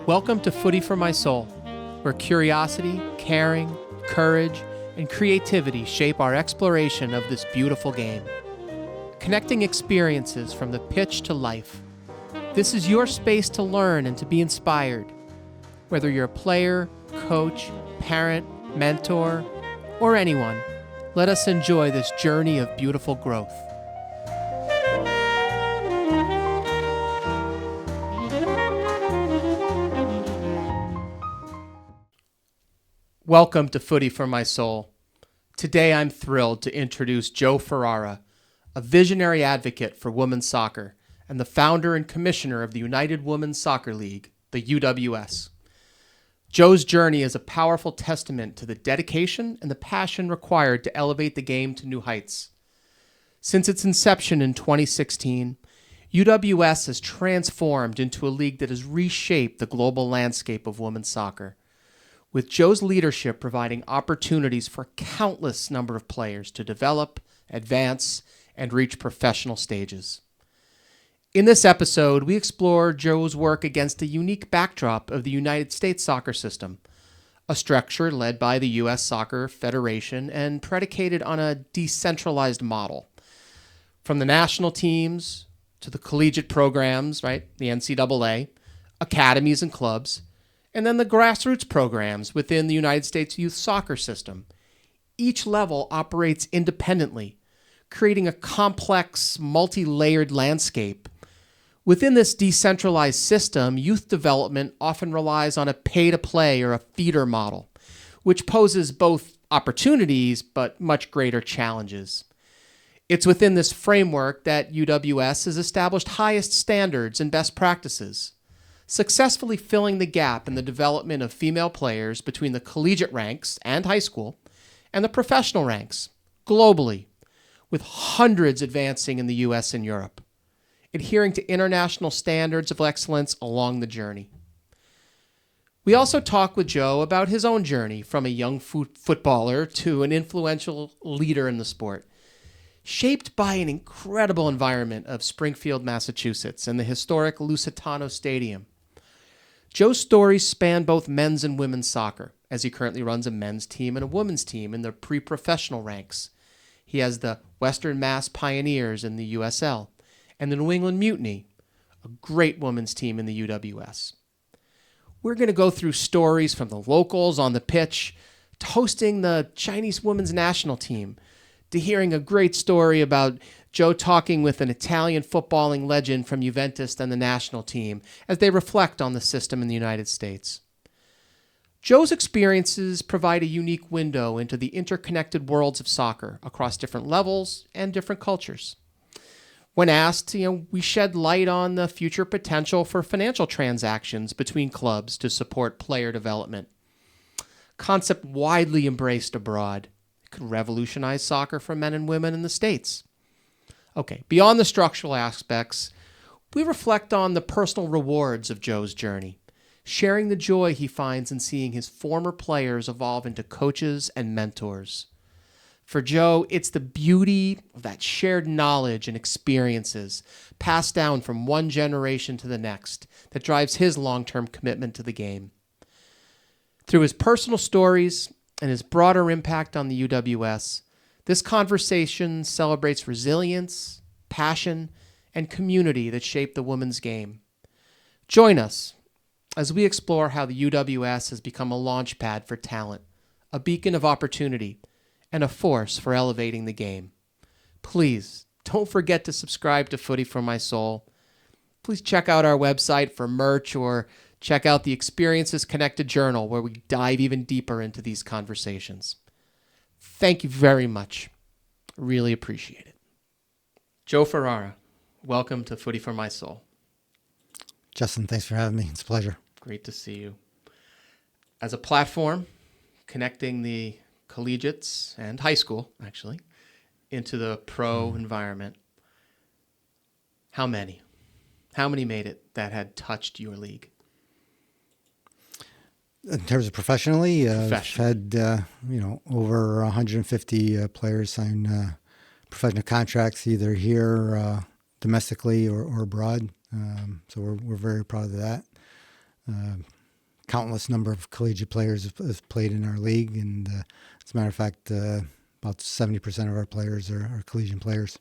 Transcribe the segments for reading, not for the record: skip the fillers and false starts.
Welcome to Footy for My Soul, where curiosity, caring, courage, and creativity shape our exploration of this beautiful game. Connecting experiences from the pitch to life. This is your space to learn and to be inspired. Whether you're a player, coach, parent, mentor, or anyone, let us enjoy this journey of beautiful growth. Welcome to Footy for My Soul. Today I'm thrilled to introduce Joe Ferrara, a visionary advocate for women's soccer and the founder and commissioner of the United Women's Soccer League, the UWS. Joe's journey is a powerful testament to the dedication and the passion required to elevate the game to new heights. Since its inception in 2016, UWS has transformed into a league that has reshaped the global landscape of women's soccer, with Joe's leadership providing opportunities for a countless number of players to develop, advance, and reach professional stages. In this episode, we explore Joe's work against a unique backdrop of the United States soccer system, a structure led by the U.S. Soccer Federation and predicated on a decentralized model. From the national teams to the collegiate programs, the NCAA, academies and clubs, and then the grassroots programs within the United States youth soccer system. Each level operates independently, creating a complex, multi-layered landscape. Within this decentralized system, youth development often relies on a pay-to-play or a feeder model, which poses both opportunities but much greater challenges. It's within this framework that UWS has established highest standards and best practices, successfully filling the gap in the development of female players between the collegiate ranks and high school and the professional ranks globally, with hundreds advancing in the US and Europe, adhering to international standards of excellence along the journey. We also talk with Joe about his own journey from a young footballer to an influential leader in the sport, shaped by an incredible environment of Springfield, Massachusetts, and the historic Lusitano Stadium. Joe's stories span both men's and women's soccer, as he currently runs a men's team and a women's team in the pre-professional ranks. He has the Western Mass Pioneers in the USL, and the New England Mutiny, a great women's team in the UWS. We're going to go through stories from the locals on the pitch to hosting the Chinese women's national team, to hearing a great story about Joe talking with an Italian footballing legend from Juventus and the national team as they reflect on the system in the United States. Joe's experiences provide a unique window into the interconnected worlds of soccer across different levels and different cultures. When asked, we shed light on the future potential for financial transactions between clubs to support player development. Concept widely embraced abroad. It could revolutionize soccer for men and women in the States. Okay, beyond the structural aspects, we reflect on the personal rewards of Joe's journey, sharing the joy he finds in seeing his former players evolve into coaches and mentors. For Joe, it's the beauty of that shared knowledge and experiences passed down from one generation to the next that drives his long-term commitment to the game. Through his personal stories and his broader impact on the UWS, this conversation celebrates resilience, passion, and community that shape the women's game. Join us as we explore how the UWS has become a launchpad for talent, a beacon of opportunity, and a force for elevating the game. Please don't forget to subscribe to Footy for My Soul. Please check out our website for merch or check out the Experiences Connected Journal, where we dive even deeper into these conversations. Thank you very much. Really appreciate it. Joe Ferrara, welcome to Footy for My Soul. Justin, thanks for having me. It's a pleasure. Great to see you. As a platform connecting the collegiates and high school, actually, into the pro environment, how many made it that had touched your league? In terms of professionally, I've had over 150 players sign professional contracts either here domestically or abroad. So we're very proud of that. countless number of collegiate players have played in our league, and as a matter of fact, about 70% of our players are collegiate players.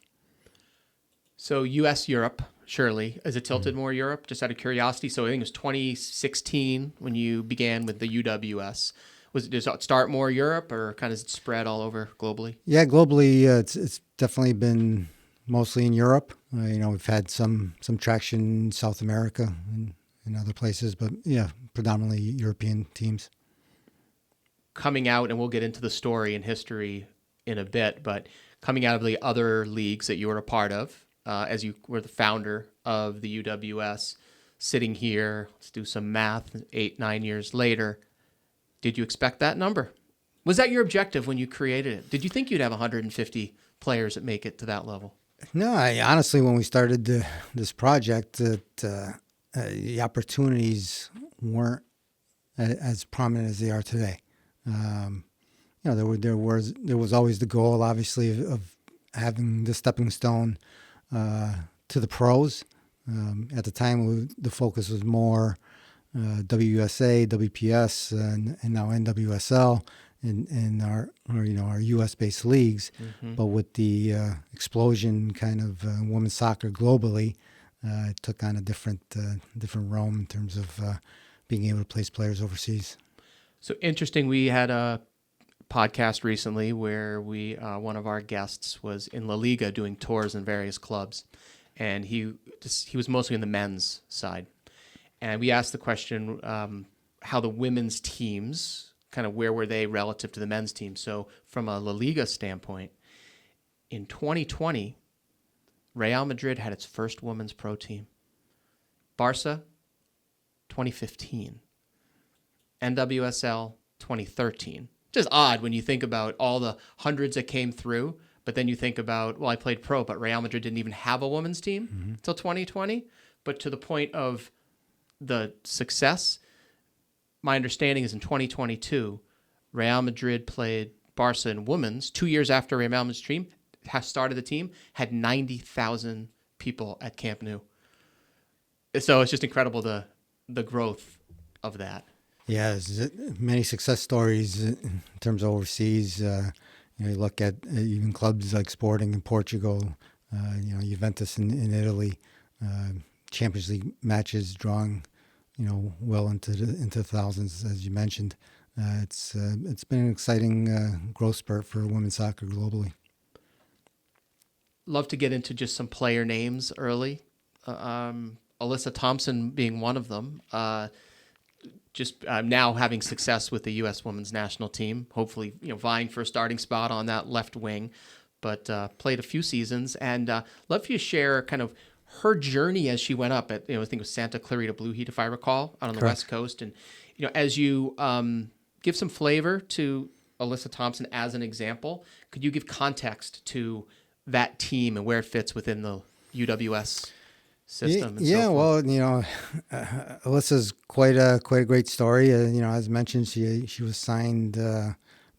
So U.S. Europe, surely. Is it tilted more Europe, just out of curiosity? So I think it was 2016 when you began with the UWS. Does it start more Europe, or kind of spread all over globally? Yeah, globally, it's definitely been mostly in Europe. We've had some traction in South America and other places, but yeah, predominantly European teams. Coming out, and we'll get into the story and history in a bit, but coming out of the other leagues that you were a part of, as you were the founder of the UWS, sitting here, let's do some math, 8-9 years later, did you expect that number? Was that your objective when you created it? Did you think you'd have 150 players that make it to that level? No, honestly, when we started this project, the opportunities weren't as prominent as they are today. There was always the goal, obviously, of having the stepping stone to the pros. At the time, the focus was more WUSA, WPS, and now NWSL in our U.S. based leagues. Mm-hmm. But with the explosion kind of women's soccer globally, it took on a different realm in terms of being able to place players overseas. So interesting. We had a podcast recently where one of our guests was in La Liga doing tours in various clubs, and he was mostly in the men's side. And we asked the question, how the women's teams, kind of where were they relative to the men's team? So from a La Liga standpoint, in 2020, Real Madrid had its first women's pro team. Barca, 2015. NWSL, 2013. Just odd when you think about all the hundreds that came through, but then you think about, well, I played pro, but Real Madrid didn't even have a women's team until 2020. But to the point of the success, my understanding is in 2022, Real Madrid played Barca in women's. 2 years after Real Madrid's team started the team, had 90,000 people at Camp Nou. So it's just incredible the growth of that. Yeah, there's many success stories in terms of overseas. You look at even clubs like Sporting in Portugal, Juventus in Italy, Champions League matches drawing, well into thousands, as you mentioned. It's been an exciting growth spurt for women's soccer globally. Love to get into just some player names early. Alyssa Thompson being one of them. Just now having success with the U.S. women's national team, hopefully vying for a starting spot on that left wing, but played a few seasons. And love for you to share kind of her journey as she went up at, I think it was Santa Clarita Blue Heat, if I recall, out on the West Coast. And, as you give some flavor to Alyssa Thompson as an example, could you give context to that team and where it fits within the UWS system? Alyssa's quite a great story. As mentioned, she was signed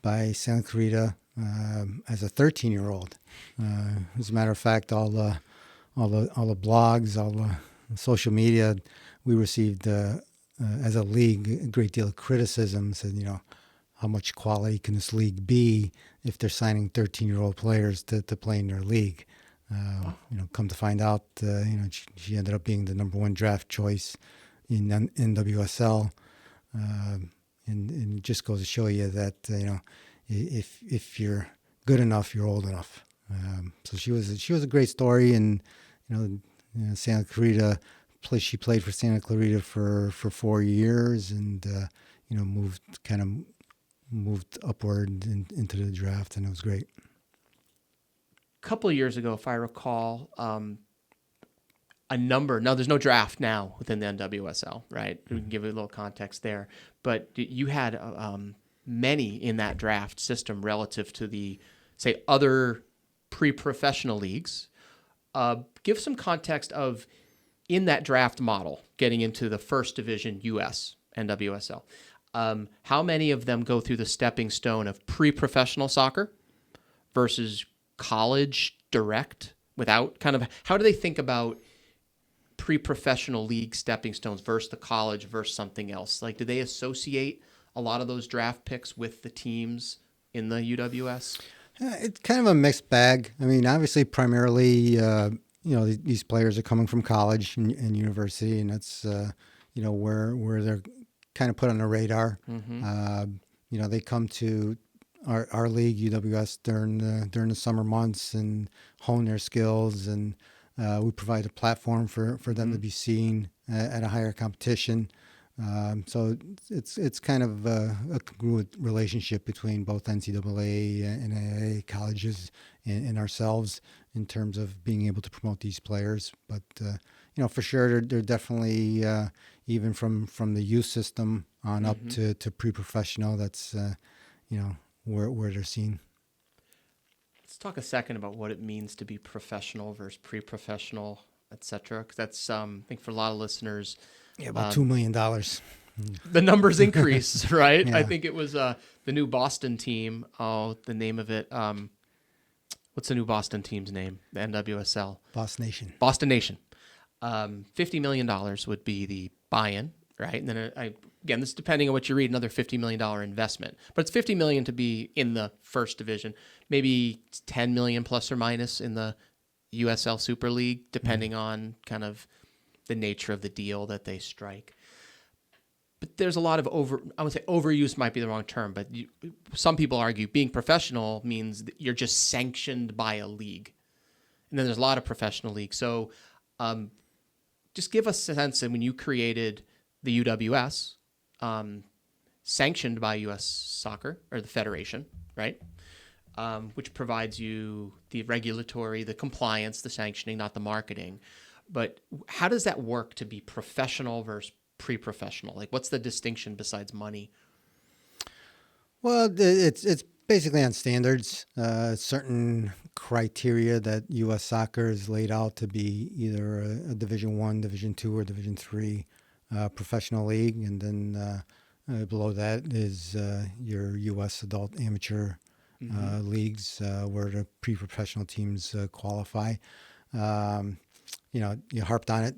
by Santa Clarita as a 13-year-old. As a matter of fact, all the blogs, all the social media, we received as a league a great deal of criticism. Said, how much quality can this league be if they're signing 13-year-old players to play in their league? Come to find out, she ended up being the number one draft choice in NWSL, and it just goes to show you that if you're good enough, you're old enough. So she was a great story, and Santa Clarita. She played for Santa Clarita for 4 years, and moved upward into the draft, and it was great. Couple of years ago, if I recall, now there's no draft now within the NWSL, right? We can give you a little context there, but you had many in that draft system relative to the, say, other pre-professional leagues. Give some context of, in that draft model, getting into the first division US NWSL, how many of them go through the stepping stone of pre-professional soccer versus college direct, without kind of, how do they think about pre-professional league stepping stones versus the college versus something else? Like, do they associate a lot of those draft picks with the teams in the UWS? It's kind of a mixed bag. I mean, obviously, primarily, these players are coming from college and university, and that's, where they're kind of put on the radar. They come to our league, UWS, during the summer months and hone their skills, and we provide a platform for them to be seen at a higher competition. So it's kind of a congruent relationship between both NCAA and NAIA colleges and ourselves in terms of being able to promote these players. But for sure, they're definitely even from the youth system on up to pre-professional. That's where they're seen. Let's talk a second about what it means to be professional versus pre-professional, et cetera. Because that's I think for a lot of listeners. Yeah, about $2 million. The numbers increase, right? Yeah. I think it was the new Boston team. Oh, the name of it. What's the new Boston team's name? The NWSL. Boston Nation. Boston Nation. $50 million would be the buy-in, right? And then again, this is depending on what you read, another $50 million investment. But it's $50 million to be in the first division. Maybe $10 million plus or minus in the USL Super League, depending on kind of the nature of the deal that they strike. But there's a lot of I would say overuse might be the wrong term, but some people argue being professional means that you're just sanctioned by a league. And then there's a lot of professional leagues. So just give us a sense that when you created the UWS, sanctioned by U.S. Soccer, or the Federation, right? Which provides you the regulatory, the compliance, the sanctioning, not the marketing. But how does that work to be professional versus pre-professional? Like, what's the distinction besides money? Well, it's basically on standards, certain criteria that U.S. Soccer has laid out to be either a Division I, Division II, or Division III professional league, and then below that is your U.S. adult amateur leagues where the pre-professional teams qualify. You harped on it.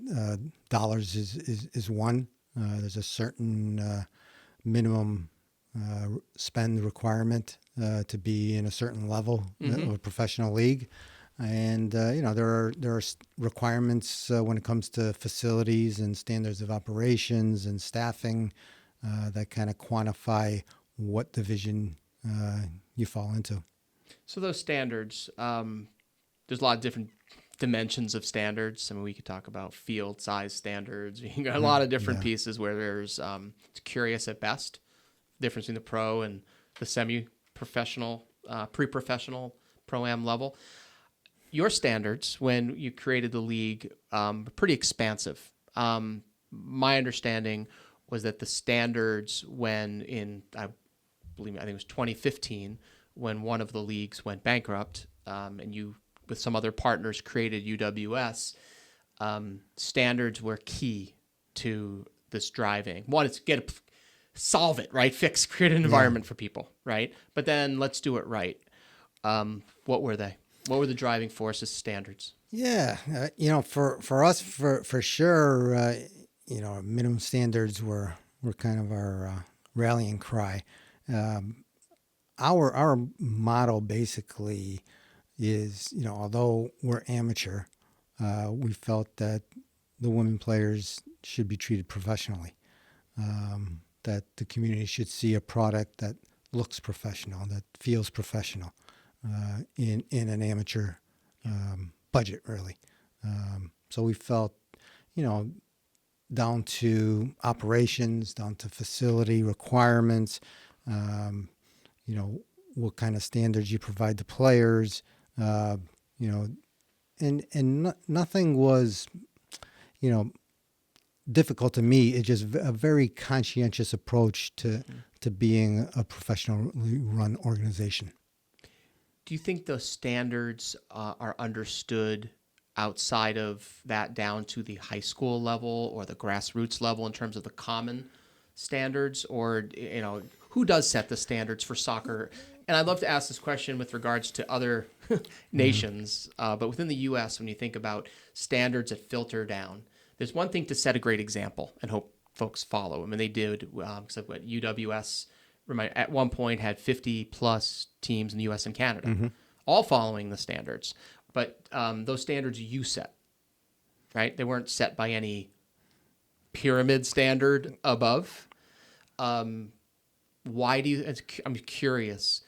Dollars is one. There's a certain minimum spend requirement to be in a certain level of a professional league, and there are requirements when it comes to facilities and standards of operations and staffing that kind of quantify what division you fall into. So those standards, there's a lot of different dimensions of standards. I mean, we could talk about field size standards. You got a lot of different pieces where there's it's curious at best, difference between the pro and the semi-professional, pre-professional, pro-am level. Your standards, when you created the league, pretty expansive. My understanding was that the standards I think it was 2015, when one of the leagues went bankrupt, and you, with some other partners, created UWS, standards were key to this driving. One is solve it, right? Create an environment for people, right? But then let's do it right. What were they? What were the driving forces, standards? Yeah, for us, for sure, minimum standards were kind of our rallying cry. Our motto basically is, although we're amateur, we felt that the women players should be treated professionally, that the community should see a product that looks professional, that feels professional in an amateur budget, really. So we felt, down to operations, down to facility requirements, what kind of standards you provide to players, nothing was, difficult to me. It's just a very conscientious approach to being a professionally run organization. Do you think the standards are understood outside of that down to the high school level or the grassroots level in terms of the common standards? Or, who does set the standards for soccer? And I'd love to ask this question with regards to other nations, but within the U.S., when you think about standards that filter down, there's one thing to set a great example and hope folks follow. I mean, they did. So what UWS at one point had 50 plus teams in the U.S. and Canada, all following the standards. But those standards you set, right? They weren't set by any pyramid standard above. Why do you? I'm curious.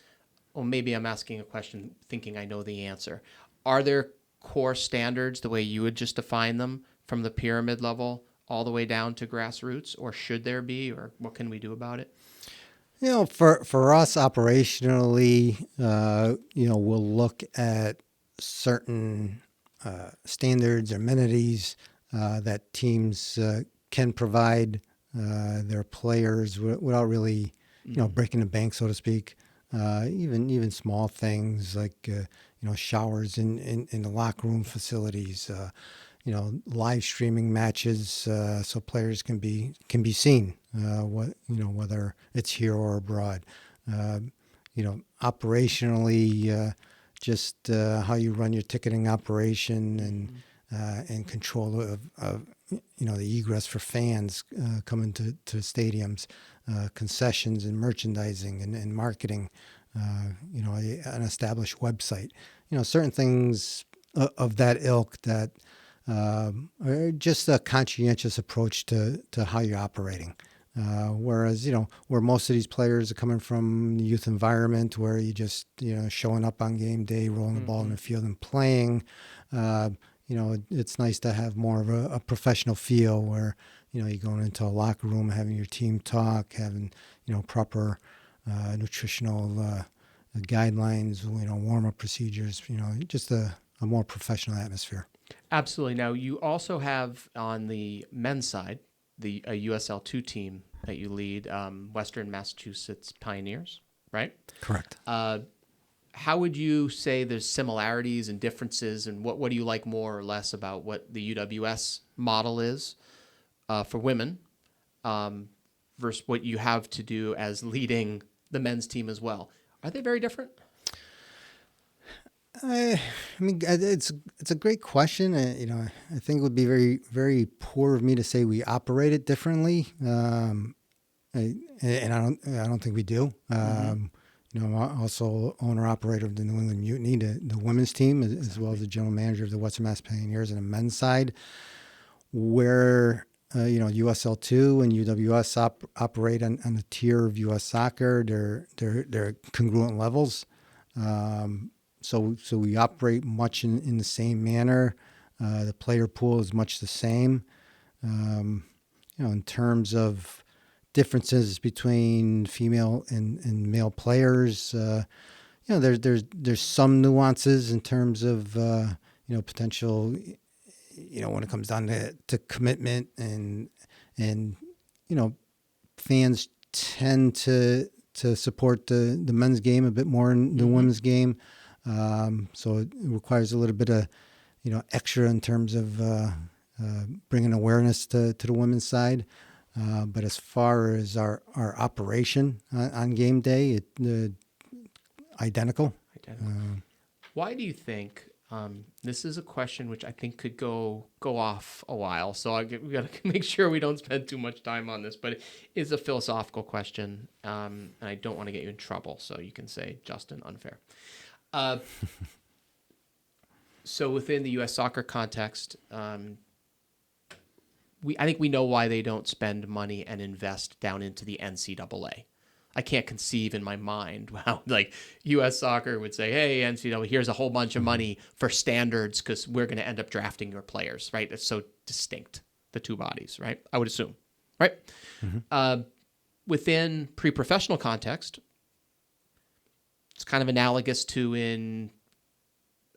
Or maybe I'm asking a question thinking I know the answer. Are there core standards the way you would just define them from the pyramid level all the way down to grassroots, or should there be, or what can we do about it? For us operationally, we'll look at certain standards or amenities that teams can provide their players without really, breaking the bank, so to speak. Even small things like showers in the locker room facilities, live streaming matches so players can be seen, whether it's here or abroad. Operationally, just how you run your ticketing operation and control of the egress for fans coming to stadiums, concessions and merchandising and marketing, an established website, certain things of that ilk that are just a conscientious approach to how you're operating. Whereas, where most of these players are coming from the youth environment where you just, showing up on game day, rolling the ball in the field and playing, it's nice to have more of a professional feel where, you're going into a locker room, having your team talk, having, proper nutritional guidelines, warm-up procedures, just a more professional atmosphere. Absolutely. Now, you also have on the men's side, a USL2 team that you lead, Western Massachusetts Pioneers, right? Correct. How would you say there's similarities and differences, and what do you like more or less about what the UWS model is for women versus what you have to do as leading the men's team as well? Are they very different? I mean, it's a great question. I think it would be very, very poor of me to say we operate it differently, and I don't think we do. I'm also owner operator of the New England Mutiny, the women's team, as well as the general manager of the Western Mass Pioneers on the men's side, where USL2 and UWS operate on a tier of U.S. soccer. They're congruent levels. So we operate much in the same manner. The player pool is much the same. In terms of differences between female and male players, there's some nuances in terms of potential. When it comes down to commitment and fans tend to support the men's game a bit more than the women's game. So it requires a little bit of, extra in terms of bringing awareness to the women's side. But as far as our operation on game day, identical. Why do you think, this is a question which I think could go off a while, so we got to make sure we don't spend too much time on this, but it is a philosophical question, and I don't want to get you in trouble, so you can say, Justin, unfair. So within the U.S. soccer context, I think we know why they don't spend money and invest down into the NCAA. I can't conceive in my mind how U.S. soccer would say, hey, NCAA, here's a whole bunch of money for standards because we're going to end up drafting your players, right? It's so distinct, the two bodies, right? I would assume, right? Within pre-professional context, it's kind of analogous to in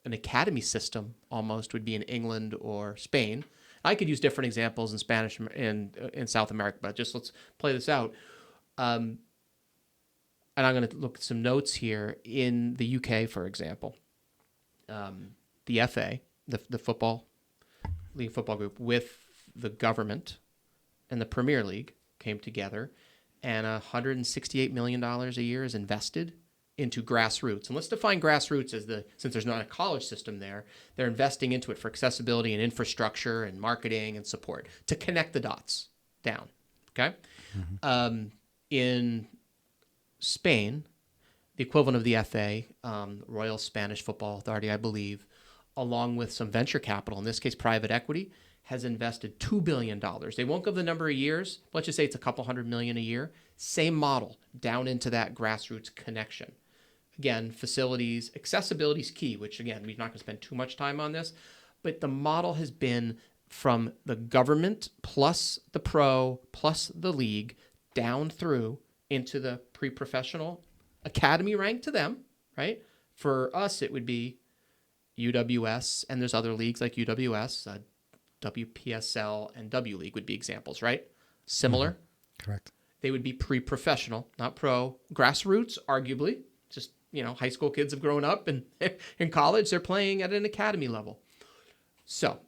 an academy system almost would be in England or Spain. I could use different examples in Spanish in South America, but just let's play this out. And I'm going to look at some notes here. In the UK, for example, the FA, the football league football group, with the government and the Premier League came together, and $168 million a year is invested into grassroots. And let's define grassroots as since there's not a college system there, they're investing into it for accessibility and infrastructure and marketing and support to connect the dots down. Okay. In Spain, the equivalent of the FA, Royal Spanish Football Authority, I believe, along with some venture capital, in this case private equity, has invested $2 billion. They won't give the number of years. Let's just say it's a couple $100 million a year. Same model, down into that grassroots connection. Again, facilities, accessibility is key, which again, we're not going to spend too much time on this, but the model has been from the government plus the pro plus the league down through into the pre-professional academy rank to them, right? For us, it would be UWS, and there's other leagues like UWS, WPSL, and W League would be examples, right? Similar. Correct. They would be pre-professional, not pro. Grassroots, arguably, just, high school kids have grown up and in college, they're playing at an academy level. So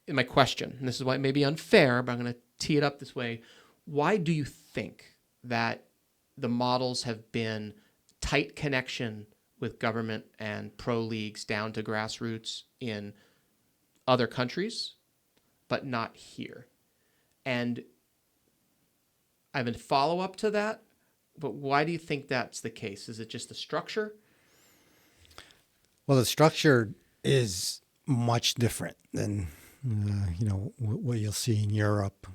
my question, and this is why it may be unfair, but I'm going to tee it up this way. Why do you think that the models have been tight connection with government and pro leagues down to grassroots in other countries, but not here? And I have a follow-up to that, but why do you think that's the case? Is it just the structure? Well, the structure is much different than what you'll see in Europe.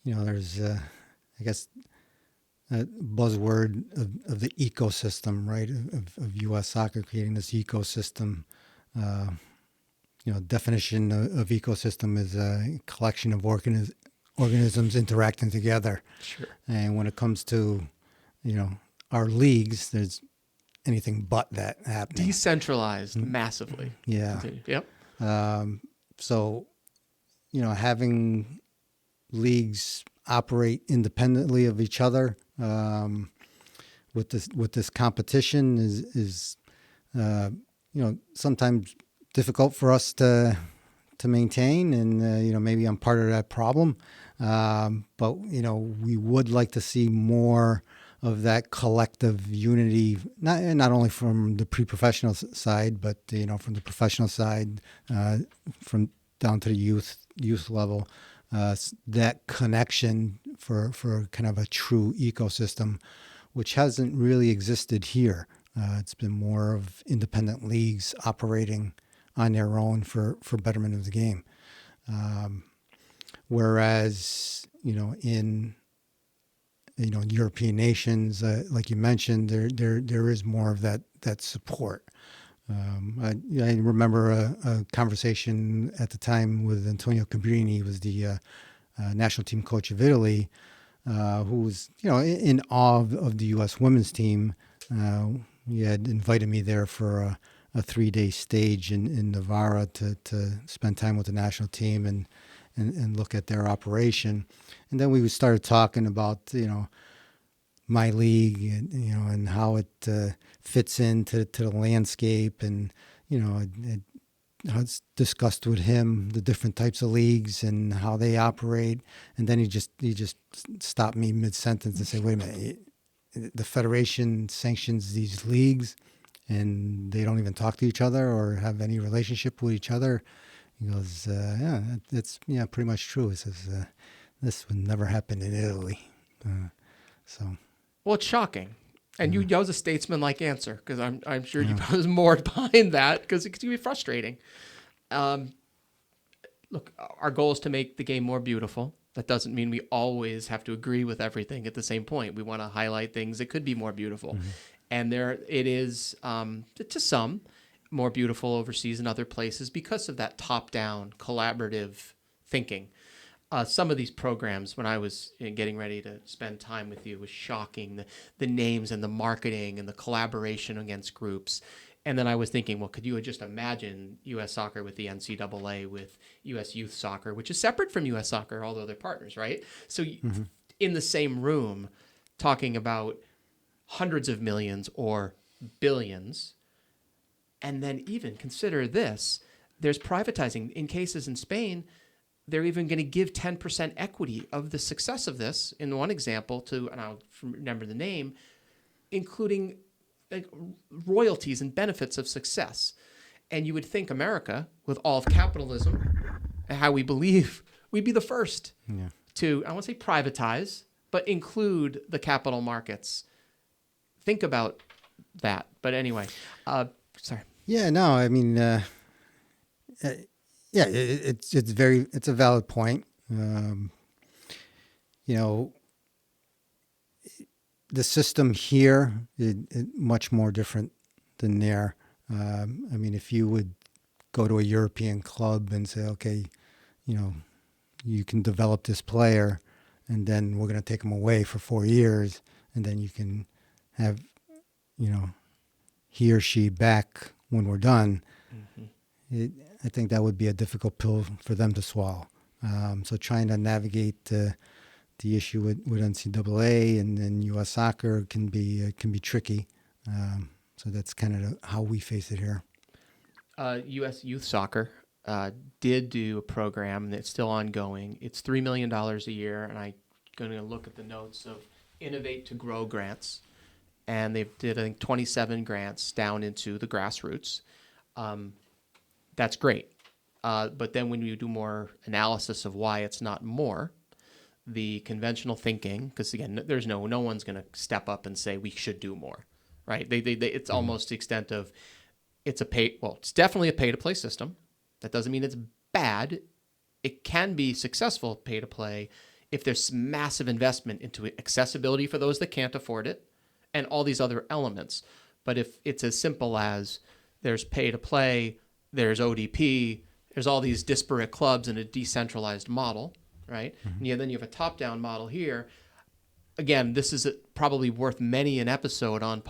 There's I guess a buzzword of the ecosystem, right? Of U.S. soccer, creating this ecosystem. Definition of ecosystem is a collection of organisms interacting together. Sure. And when it comes to, our leagues, there's anything but that happening. Decentralized massively. Yeah. Continue. Yep. So, having leagues operate independently of each other with this competition is sometimes difficult for us to maintain, and maybe I'm part of that problem. But we would like to see more of that collective unity, not only from the pre-professional side, but from the professional side, from down to the youth level. That connection for kind of a true ecosystem, which hasn't really existed here. It's been more of independent leagues operating on their own for betterment of the game. Whereas, in European nations, like you mentioned, there is more of that support. I remember a conversation at the time with Antonio Cabrini, who was the national team coach of Italy, who was in awe of the U.S. women's team. He had invited me there for a 3-day stage in Navarra to spend time with the national team and look at their operation. And then we started talking about my league and how it fits into the landscape, and I was discussed with him the different types of leagues and how they operate. And then he just stopped me mid-sentence and said, "Wait a minute, the federation sanctions these leagues, and they don't even talk to each other or have any relationship with each other." He goes, "Yeah, that's pretty much true." He says, "This would never happen in Italy." Well, it's shocking. And that was a statesman-like answer, because I'm sure you probably was more behind that, because it can be frustrating. Look, our goal is to make the game more beautiful. That doesn't mean we always have to agree with everything at the same point. We want to highlight things that could be more beautiful. Mm-hmm. And it is, to some, more beautiful overseas in other places because of that top-down, collaborative thinking. Some of these programs, when I was getting ready to spend time with you, was shocking. The names and the marketing and the collaboration against groups. And then I was thinking, well, could you just imagine U.S. soccer with the NCAA, with U.S. youth soccer, which is separate from U.S. soccer, although they're partners, right? So in the same room, talking about hundreds of millions or billions, and then even consider this, there's privatizing. In cases in Spain, they're even going to give 10% equity of the success of this. In one example, and I'll remember the name, including like royalties and benefits of success. And you would think America, with all of capitalism and how we believe, we'd be the first to, I won't say privatize, but include the capital markets. Think about that. But anyway, sorry. Yeah, no, I mean, it's a valid point. You know, the system here is much more different than there. I mean, if you would go to a European club and say, okay, you know, you can develop this player, and then we're going to take him away for 4 years, and then you can have, you know, he or she back when we're done. I think that would be a difficult pill for them to swallow. So trying to navigate the issue with NCAA and then U.S. soccer can be tricky. So that's kind of how we face it here. U.S. Youth Soccer did do a program that's still ongoing. It's $3 million a year, and I'm going to look at the notes of Innovate to Grow grants. And they did, I think, 27 grants down into the grassroots. That's great. But then when you do more analysis of why it's not more, the conventional thinking, because again, there's no one's going to step up and say we should do more, right? It's almost the extent of it's definitely a pay-to-play system. That doesn't mean it's bad. It can be successful pay-to-play if there's massive investment into accessibility for those that can't afford it and all these other elements. But if it's as simple as there's pay-to-play, there's ODP, there's all these disparate clubs in a decentralized model, right? And then you have a top-down model here. Again, this is probably worth many an episode on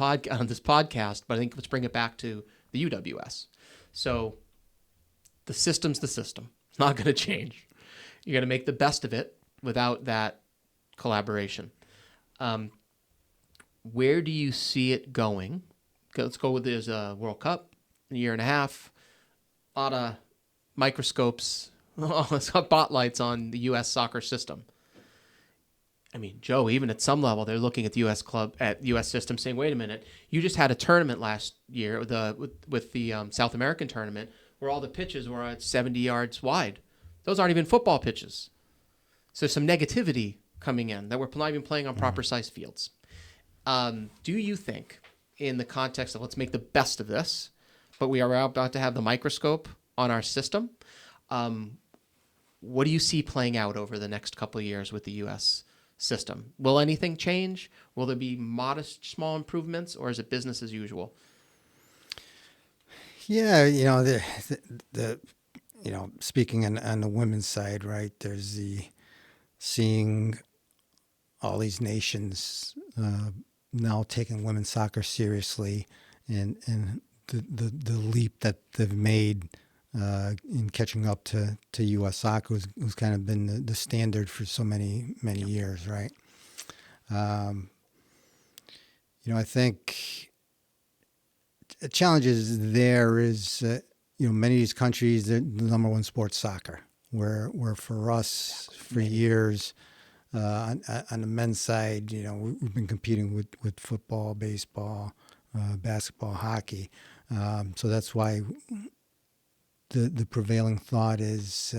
this podcast, but I think let's bring it back to the UWS. So the system's the system. It's not going to change. You're going to make the best of it without that collaboration. Where do you see it going? Let's go with this World Cup, a year and a half, a lot of microscopes, spotlights on the U.S. soccer system. I mean, Joe, even at some level, they're looking at the U.S. system saying, wait a minute, you just had a tournament last year with the South American tournament where all the pitches were at 70 yards wide. Those aren't even football pitches. So some negativity coming in that we're not even playing on proper size fields. Do you think, in the context of let's make the best of this, but we are about to have the microscope on our system, what do you see playing out over the next couple of years with the U.S. system? Will anything change? Will there be modest, small improvements, or is it business as usual? Yeah, you know, the speaking on the women's side, right? There's the seeing all these nations now taking women's soccer seriously, and the leap that they've made in catching up to U.S. soccer who's kind of been the standard for so many years, right? I think the challenges there is, many of these countries, the number one sport's soccer, where for us, for years, on the men's side, we've been competing with football, baseball, basketball, hockey. So that's why the prevailing thought is,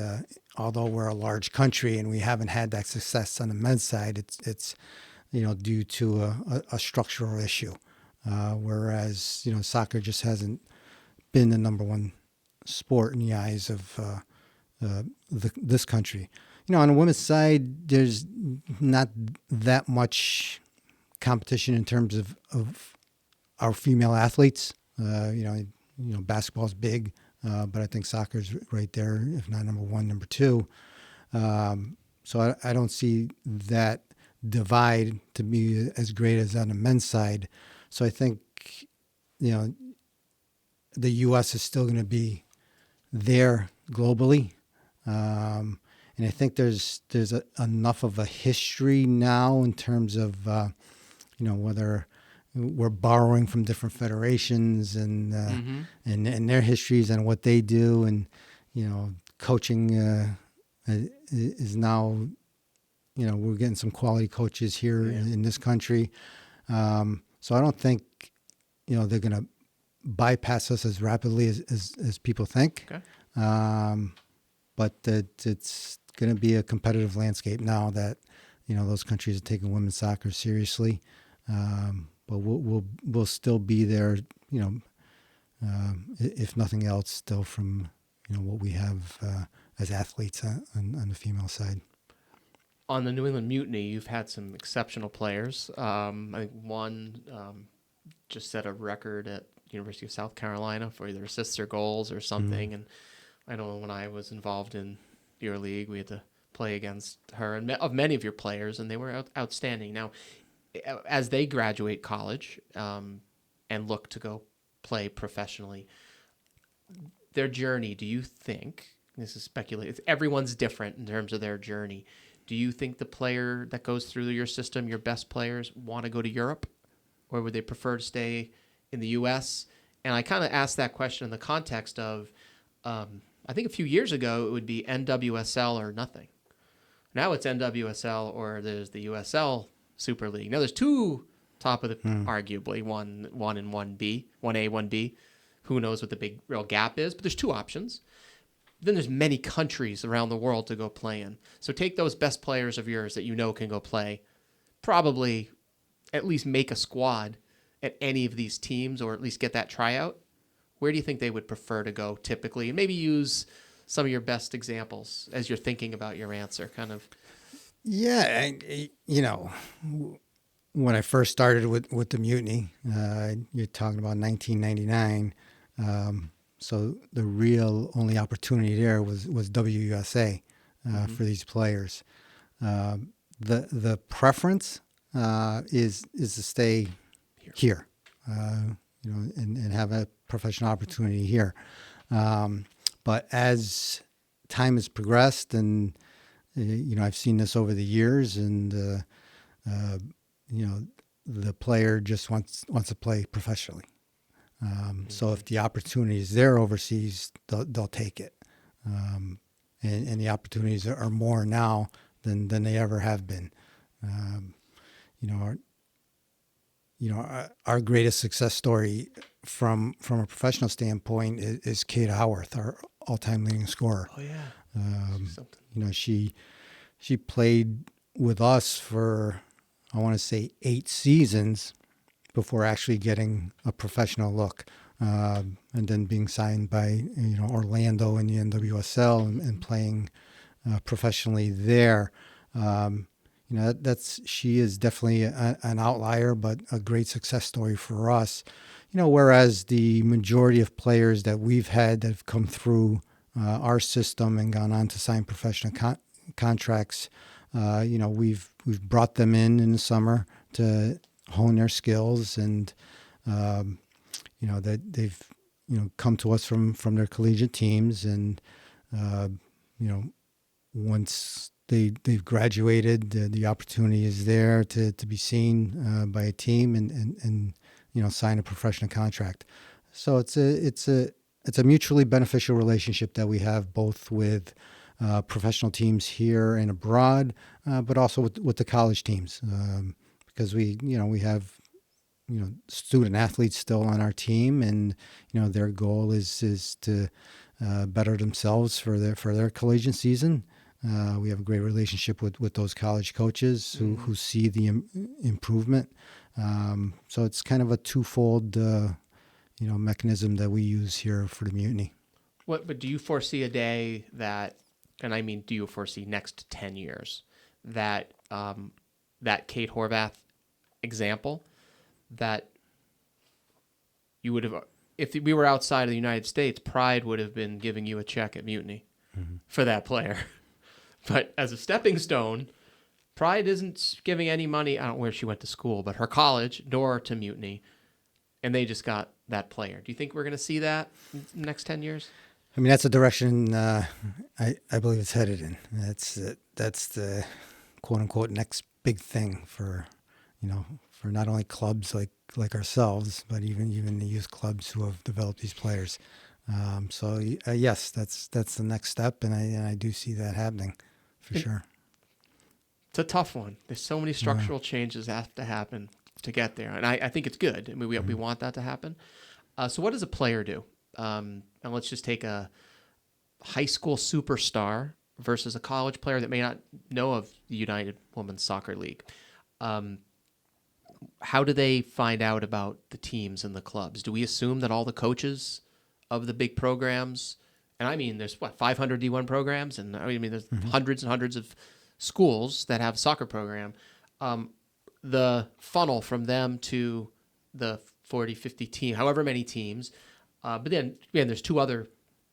although we're a large country and we haven't had that success on the men's side, it's due to a structural issue. Whereas, soccer just hasn't been the number one sport in the eyes of this country. On the women's side, there's not that much competition in terms of our female athletes. Basketball's big, but I think soccer's right there, if not number one, number two. So I don't see that divide to be as great as on the men's side. So I think, the U.S. is still going to be there globally. And I think there's enough of a history now in terms of, whether we're borrowing from different federations and their histories and what they do. And, coaching is now, we're getting some quality coaches here in this country. So So I don't think, they're going to bypass us as rapidly as people think. Okay. But it's going to be a competitive landscape now that, those countries are taking women's soccer seriously. But we'll still be there, if nothing else, still from, what we have as athletes on the female side. On the New England Mutiny, you've had some exceptional players. I think one just set a record at University of South Carolina for either assists or goals or something. And I know when I was involved in your league, we had to play against her and of many of your players, and they were outstanding. Now, as they graduate college and look to go play professionally, their journey, do you think, this is speculative, everyone's different in terms of their journey, do you think the player that goes through your system, your best players, want to go to Europe? Or would they prefer to stay in the U.S.? And I kind of asked that question in the context of, I think a few years ago, it would be NWSL or nothing. Now it's NWSL or there's the USL Super League. Now there's two top of the, arguably, one and 1B, 1A, 1B. Who knows what the big real gap is, but there's two options. Then there's many countries around the world to go play in. So take those best players of yours that can go play, probably at least make a squad at any of these teams or at least get that tryout. Where do you think they would prefer to go typically? And maybe use some of your best examples as you're thinking about your answer, kind of. Yeah, when I first started with the Mutiny, you're talking about 1999. So the real only opportunity there was WUSA for these players. The preference is to stay here, and have a professional opportunity here. But as time has progressed, and I've seen this over the years, and the player just wants to play professionally. So if the opportunity is there overseas, they'll take it. And the opportunities are more now than they ever have been. Our greatest success story from a professional standpoint is Kate Howarth, our all-time leading scorer. Oh yeah. She played with us for, I want to say, 8 seasons before actually getting a professional look, and then being signed by Orlando in the NWSL and playing professionally there. She is definitely an outlier, but a great success story for us. Whereas the majority of players that we've had that have come through our system and gone on to sign professional contracts, we've brought them in the summer to hone their skills, and that they've come to us from their collegiate teams, and once they've graduated, the opportunity is there to be seen by a team and sign a professional contract. So it's a mutually beneficial relationship that we have, both with professional teams here and abroad, but also with the college teams, because we have student athletes still on our team, and their goal is to better themselves for their collegiate season. We have a great relationship with those college coaches who see the improvement. So it's kind of a twofold mechanism that we use here for the Mutiny. But do you foresee a day that, and I mean, do you foresee next 10 years that that Kate Horvath example, that you would have, if we were outside of the United States, Pride would have been giving you a check at Mutiny for that player. But as a stepping stone, Pride isn't giving any money, I don't know where she went to school, but her college, nor to Mutiny, and they just got that player. Do you think we're going to see that in the next 10 years? I mean, that's the direction I believe it's headed in. That's the quote unquote next big thing for not only clubs like ourselves, but even the youth clubs who have developed these players. So yes, that's the next step, and I do see that happening for sure. It's a tough one. There's so many structural changes that have to happen. to get there. And I think it's good. I mean, we want that to happen. So what does a player do? And let's just take a high school superstar versus a college player that may not know of the United Women's Soccer League. How do they find out about the teams and the clubs? Do we assume that all the coaches of the big programs, and I mean, there's 500 D1 programs, and I mean, there's hundreds and hundreds of schools that have a soccer program. The funnel from them to the 40, 50 team, however many teams. But then there's two other,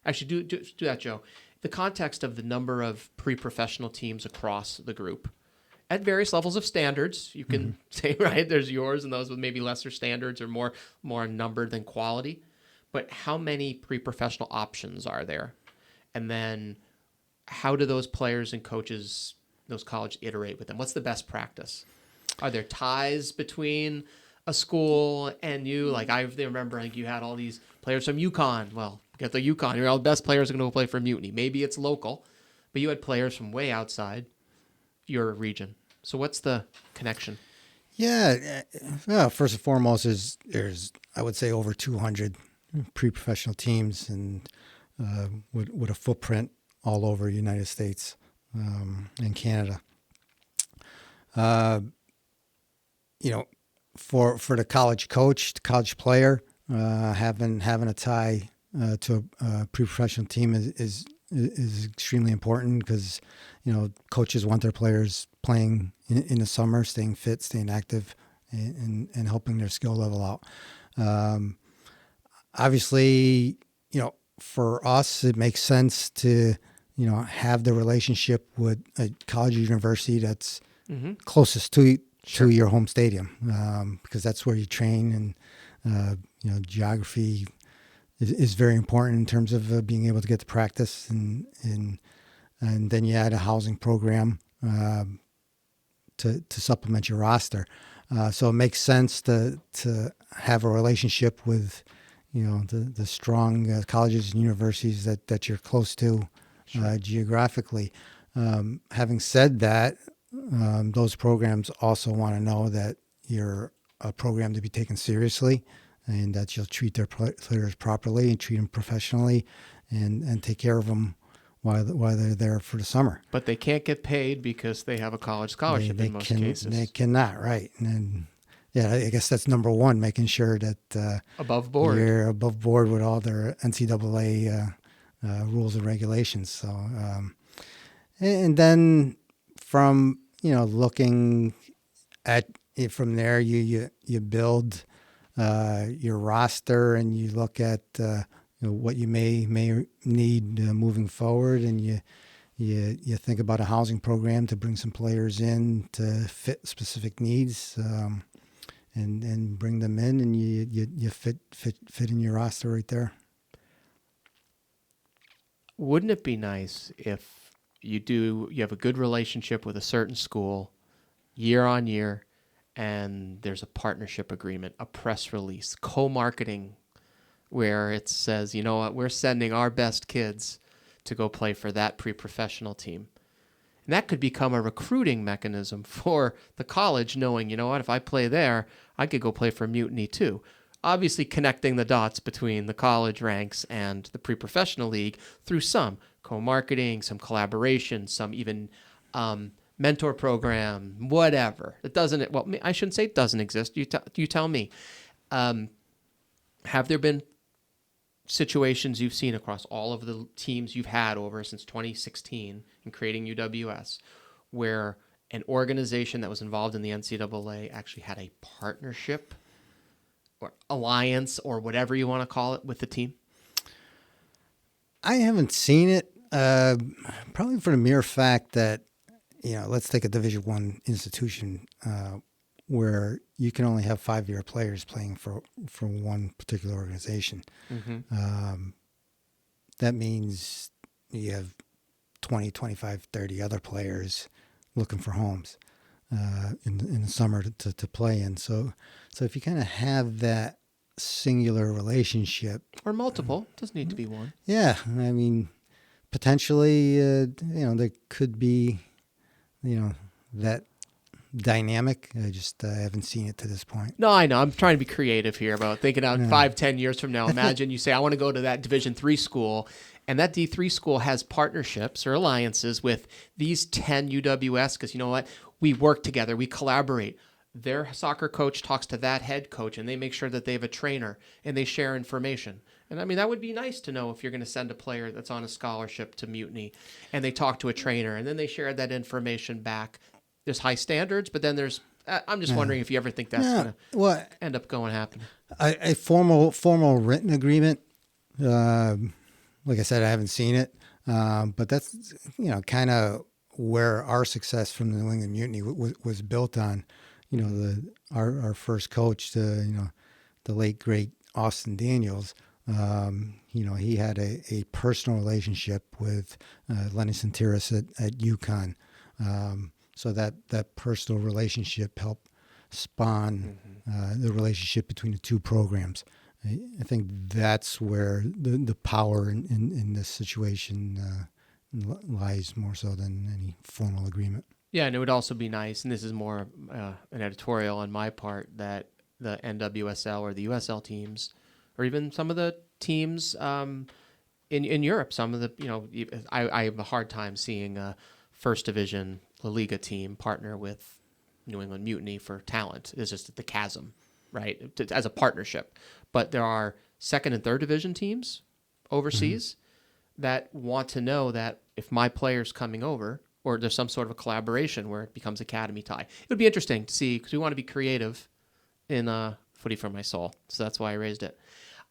actually do that, Joe. The context of the number of pre-professional teams across the group at various levels of standards. You can say, right, there's yours and those with maybe lesser standards or more numbered than quality. But how many pre-professional options are there? And then how do those players and coaches, those college, iterate with them? What's the best practice? Are there ties between a school and you? Like I remember, like you had all these players from UConn. Well, get the UConn. All the best players are going to go play for Mutiny. Maybe it's local, but you had players from way outside your region. So what's the connection? Yeah, well, first and foremost, there's I would say over 200 pre-professional teams and with a footprint all over the United States and Canada. For the college coach, the college player, having a tie to a pre-professional team is extremely important because coaches want their players playing in the summer, staying fit, staying active, and helping their skill level out. Obviously, for us, it makes sense to have the relationship with a college or university that's closest to your home stadium, because that's where you train, and geography is very important in terms of being able to get to practice, and then you add a housing program to supplement your roster. So it makes sense to have a relationship with the strong colleges and universities that you're close to geographically. Having said that, those programs also want to know that you're a program to be taken seriously and that you'll treat their players properly and treat them professionally and take care of them while they're there for the summer. But they can't get paid because they have a college scholarship in most cases. They cannot, right. And I guess that's number one, making sure that above board. You're above board with all their NCAA rules and regulations. So, and then from looking at it from there, you build your roster and you look at what you may need moving forward, and you think about a housing program to bring some players in to fit specific needs. And bring them in, and you fit in your roster right there. Wouldn't it be nice if you have a good relationship with a certain school year on year, and there's a partnership agreement, a press release, co-marketing, where it says, you know what, we're sending our best kids to go play for that pre-professional team. And that could become a recruiting mechanism for the college, knowing, you know what, if I play there, I could go play for Mutiny too. Obviously connecting the dots between the college ranks and the pre-professional league through some co-marketing, some collaboration, some even mentor program, whatever. It doesn't, well, I shouldn't say it doesn't exist. You tell me. Have there been situations you've seen across all of the teams you've had over since 2016 in creating UWS where an organization that was involved in the NCAA actually had a partnership or alliance or whatever you want to call it with the team? I haven't seen it, probably for the mere fact that, let's take a Division I institution where you can only have 5-year players playing for one particular organization. Mm-hmm. That means you have 20, 25, 30 other players looking for homes in the summer to play in. So if you kind of have that singular relationship. Or multiple. Doesn't need to be one. Yeah. I mean, potentially, there could be, dynamic. I haven't seen it to this point. No, I know. I'm trying to be creative here about thinking out 5-10 years from now. Imagine you say, I want to go to that Division III school, and that D3 school has partnerships or alliances with these 10 UWS, because you know what? We work together. We collaborate. Their soccer coach talks to that head coach, and they make sure that they have a trainer, and they share information. And I mean, that would be nice to know if you're going to send a player that's on a scholarship to Mutiny, and they talk to a trainer, and then they share that information back. There's high standards, but then there's, I'm just wondering if you ever think that's going to end up happening. A formal written agreement, like I said, I haven't seen it, but that's, kind of where our success from the New England Mutiny was built on. Our first coach, the late great Austin Daniels. He had a personal relationship with Lenny Santiris at UConn. So that personal relationship helped spawn the relationship between the two programs. I think that's where the power in this situation lies more so than any formal agreement. Yeah, and it would also be nice, and this is more an editorial on my part, that the NWSL or the USL teams, or even some of the teams in Europe, some of the, I have a hard time seeing a first division La Liga team partner with New England Mutiny for talent. It's just the chasm, right, as a partnership. But there are second and third division teams overseas that want to know that if my player's coming over, or there's some sort of a collaboration where it becomes academy tie. It would be interesting to see, because we want to be creative in Footy4MySoul. So that's why I raised it.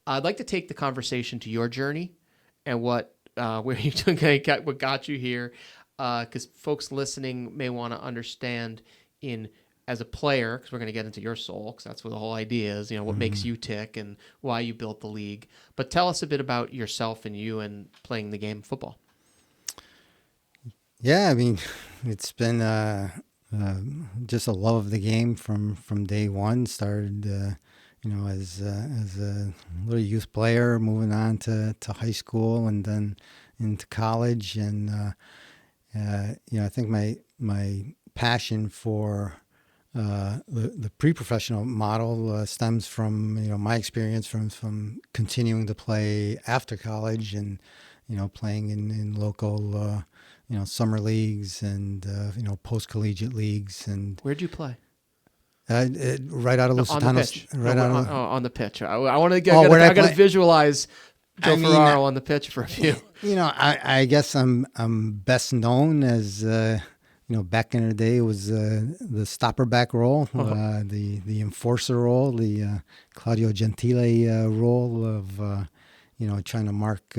I'd like to take the conversation to your journey and where you what got you here, because folks listening may want to understand as a player, because we're going to get into your soul, because that's what the whole idea is, what makes you tick and why you built the league. But tell us a bit about yourself and you and playing the game of football. Yeah, I mean, it's been just a love of the game from day one. Started, as a little youth player, moving on to high school and then into college. And, I think my passion for the pre-professional model stems from, my experience from continuing to play after college and, playing in local summer leagues and post-collegiate leagues. And where'd you play? Right out of Lusitano. On the pitch. On the pitch. I want to get. I got to visualize Joe Ferrara on the pitch for a few. I guess I'm best known as back in the day it was the stopper back role, the enforcer role, the Claudio Gentile role of trying to mark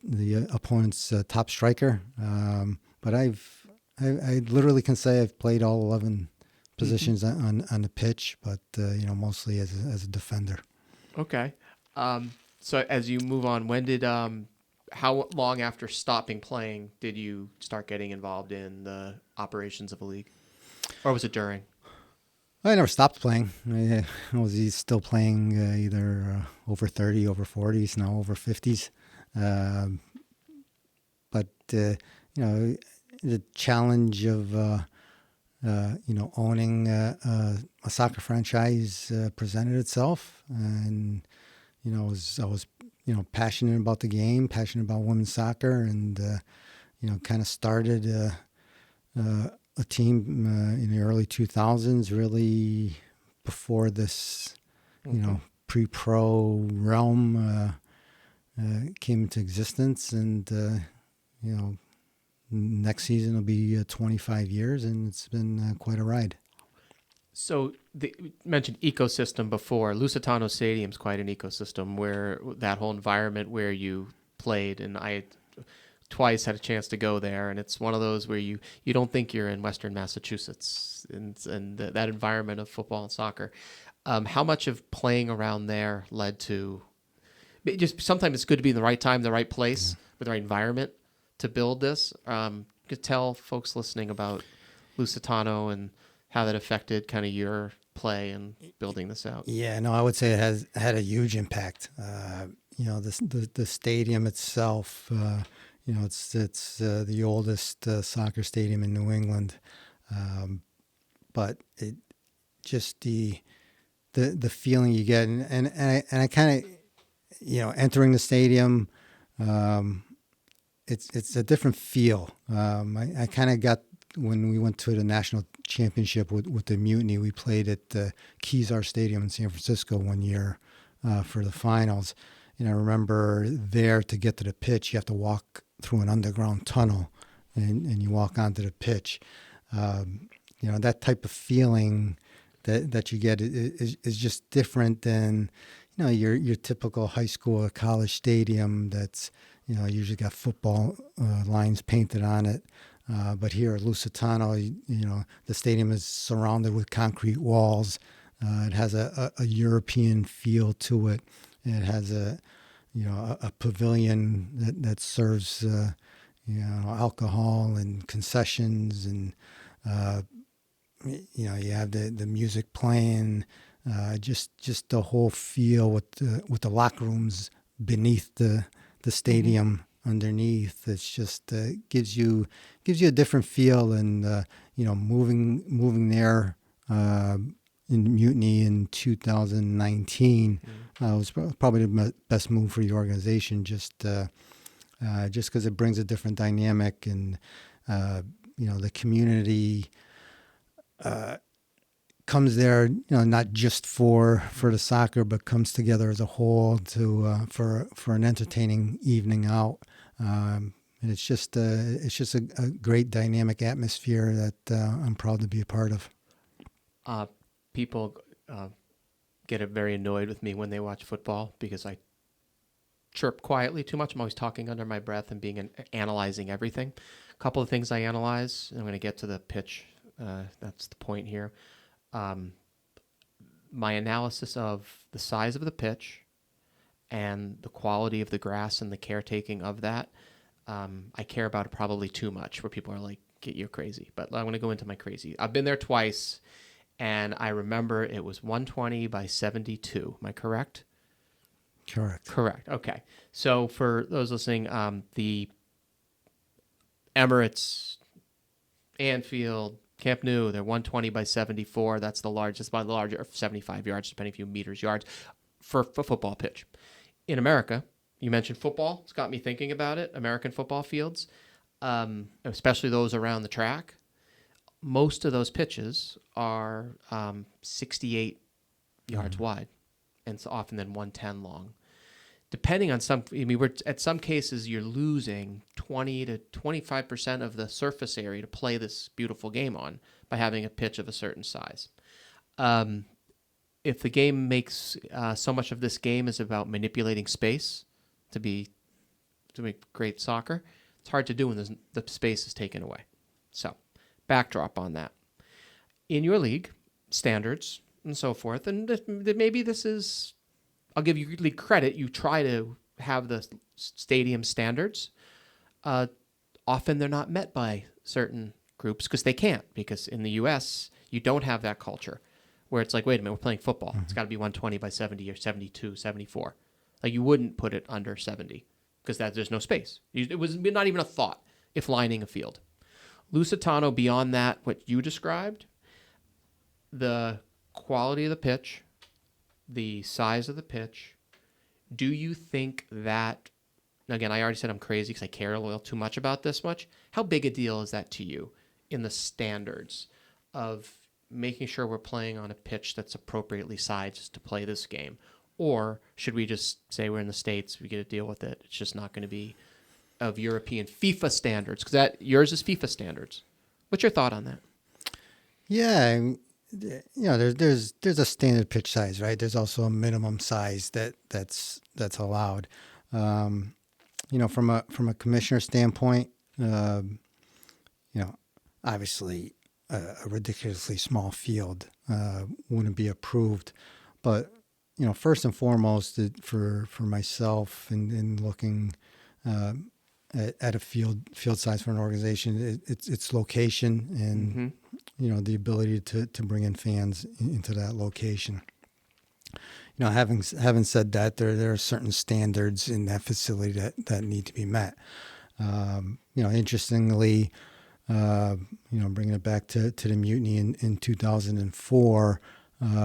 the opponent's top striker. But I literally can say I've played all 11 positions on the pitch, but mostly as a defender. Okay. So as you move on, how long after stopping playing did you start getting involved in the operations of a league, or was it during? I never stopped playing. I was still playing either over 30, over 40s, now over 50s. But the challenge of owning a soccer franchise presented itself, and I was passionate about the game, passionate about women's soccer, and kind of started a team in the early 2000s, really before this pre-pro realm came into existence. And next season will be 25 years, and it's been quite a ride. So you mentioned ecosystem before. Lusitano Stadium's quite an ecosystem, where that whole environment where you played, and I twice had a chance to go there, and it's one of those where you don't think you're in Western Massachusetts, and that environment of football and soccer. How much of playing around there led to just sometimes it's good to be in the right time, the right place, with the right environment to build this? You could tell folks listening about Lusitano and how that affected kind of your play and building this out. Yeah, no, I would say it has had a huge impact. The stadium itself, it's the oldest soccer stadium in New England. but it just the feeling you get, and I kind of, entering the stadium, it's a different feel. I kind of got, when we went to the national championship with the Mutiny, we played at the Kezar Stadium in San Francisco one year for the finals. And I remember there, to get to the pitch, you have to walk through an underground tunnel, and you walk onto the pitch. That type of feeling that you get is just different than, your typical high school or college stadium that's, usually got football lines painted on it. But here at Lusitano, the stadium is surrounded with concrete walls. It has a European feel to it. It has a pavilion that serves, alcohol and concessions, and you have the music playing. Just the whole feel with the locker rooms beneath the stadium. Underneath, it's just gives you a different feel. And moving there in Mutiny in 2019 was probably the best move for the organization, just because it brings a different dynamic. And the community comes there, not just for the soccer, but comes together as a whole for an entertaining evening out. And it's just a great dynamic atmosphere that I'm proud to be a part of. People get very annoyed with me when they watch football because I chirp quietly too much. I'm always talking under my breath and analyzing everything. A couple of things I analyze, and I'm going to get to the pitch. That's the point here. My analysis of the size of the pitch and the quality of the grass and the caretaking of that, I care about it probably too much, where people are like, you're crazy. But I'm going to go into my crazy. I've been there twice, and I remember it was 120 by 72. Am I correct? Correct. Okay. So for those listening, the Emirates, Anfield, Camp Nou, they're 120 by 74. That's the largest, by the larger, 75 yards, depending if you meters, yards, for football pitch. In America, you mentioned football. It's got me thinking about it. American football fields, especially those around the track. Most of those pitches are 68 yards wide, and it's often then 110 long. Depending on at some cases, you're losing 20 to 25% of the surface area to play this beautiful game on by having a pitch of a certain size. If the game makes so much of this game is about manipulating space to make great soccer, it's hard to do when the space is taken away. So, backdrop on that. In your league, standards and so forth, and maybe this is, I'll give you credit, you try to have the stadium standards. Often they're not met by certain groups because they can't, because in the U.S., you don't have that culture where it's like, wait a minute, we're playing football. Mm-hmm. It's got to be 120 by 70 or 72, 74. Like, you wouldn't put it under 70 because there's no space. It was not even a thought if lining a field. Lusitano, beyond that, what you described, the quality of the pitch, the size of the pitch, do you think that, again, I already said I'm crazy because I care a little too much about this much. How big a deal is that to you in the standards of making sure we're playing on a pitch that's appropriately sized to play this game? Or should we just say we're in the States, we get to deal with it? It's just not going to be of European FIFA standards, because yours is FIFA standards. What's your thought on that? Yeah, there's a standard pitch size, right? There's also a minimum size that's allowed. From a commissioner standpoint, obviously a ridiculously small field wouldn't be approved. But first and foremost, for myself in looking at a field size for an organization, it's location and the ability to bring in fans into that location. Having said that, there are certain standards in that facility that need to be met. Interestingly, bringing it back to the mutiny in 2004,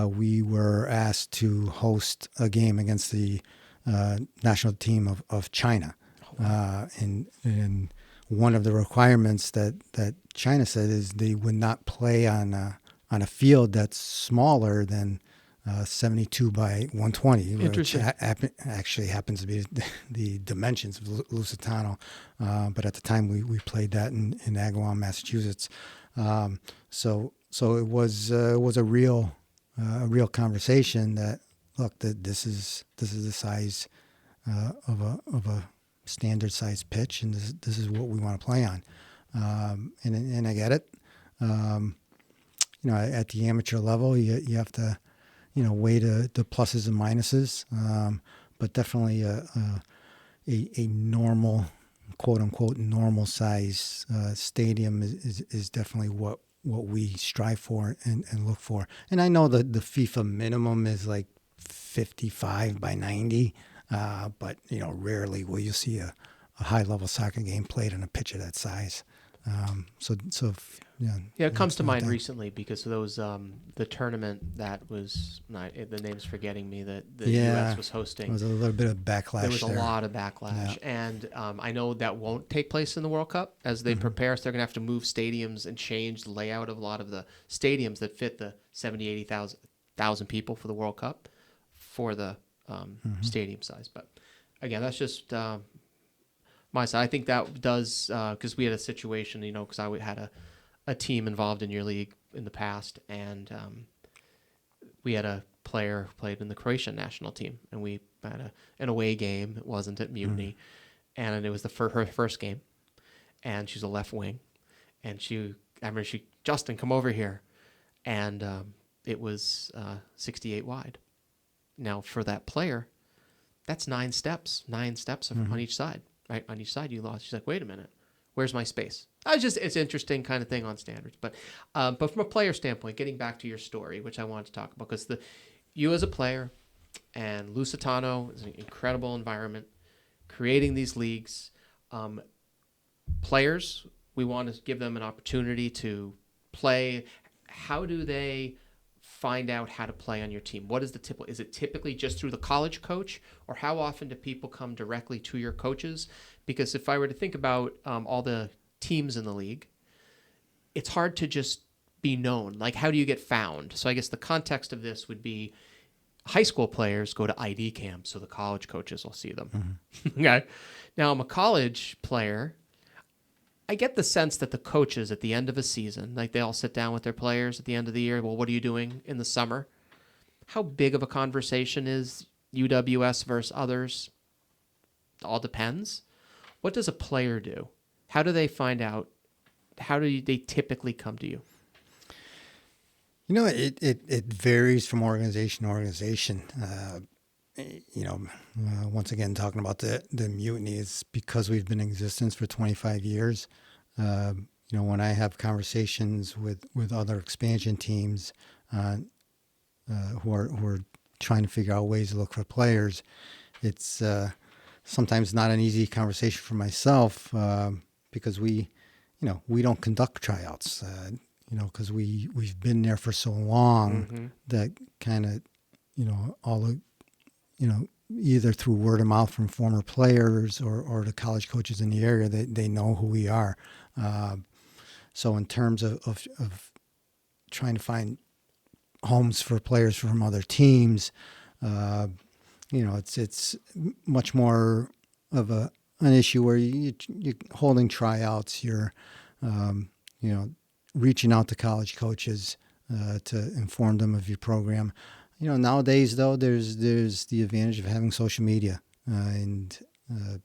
we were asked to host a game against the national team of China. And one of the requirements that China said is they would not play on a field that's smaller than 72 by 120, which actually happens to be the dimensions of Lusitano. But at the time, we played that in Agawam, Massachusetts. So it was a real conversation that, look, that this is the size of a standard size pitch, and this is what we want to play on. And I get it. At the amateur level, you have to weigh the pluses and minuses, but definitely a normal, quote unquote, normal size stadium is definitely what we strive for and look for. And I know that the FIFA minimum is like 55 by 90, but rarely will you see a high level soccer game played on a pitch of that size. It comes to mind recently because of those the tournament that was the name's forgetting me that the U.S. was hosting. There was a little bit of backlash. There was a lot of backlash, and I know that won't take place in the World Cup as they prepare. So they're going to have to move stadiums and change the layout of a lot of the stadiums that fit the 70, 80,000 people for the World Cup for the stadium size. But again, that's just my side. I think that does because we had a situation, because I had a team involved in your league in the past, and we had a player who played in the Croatian national team, and we had an away game. It wasn't at Mutiny, and it was her first game, and she's a left wing, and Justin, come over here, and it was 68 wide. Now for that player, that's 9 steps on each side. Right on each side you lost. She's like, wait a minute, where's my space? It's interesting kind of thing on standards, but from a player standpoint, getting back to your story, which I wanted to talk about, because you as a player and Lusitano is an incredible environment, creating these leagues. Players, we want to give them an opportunity to play. How do they find out how to play on your team? What is the typical? Is it typically just through the college coach, or how often do people come directly to your coaches? Because if I were to think about all the teams in the league, it's hard to just be known. Like, how do you get found? So I guess the context of this would be high school players go to ID camps, so the college coaches will see them. Okay. Now I'm a college player. I get the sense that the coaches at the end of a season, like they all sit down with their players at the end of the year. Well, what are you doing in the summer? How big of a conversation is UWS versus others? It all depends. What does a player do? How do they find out? How do they typically come to you? It varies from organization to organization. Once again, talking about the mutiny, is because we've been in existence for 25 years. When I have conversations with other expansion teams who are trying to figure out ways to look for players, it's sometimes not an easy conversation for myself because we don't conduct tryouts. Because we've been there for so long that kind of all the either through word of mouth from former players or the college coaches in the area, they know who we are. So in terms of trying to find homes for players from other teams, it's much more of an issue where you're holding tryouts, you're reaching out to college coaches to inform them of your program. Nowadays, though, there's the advantage of having social media, and a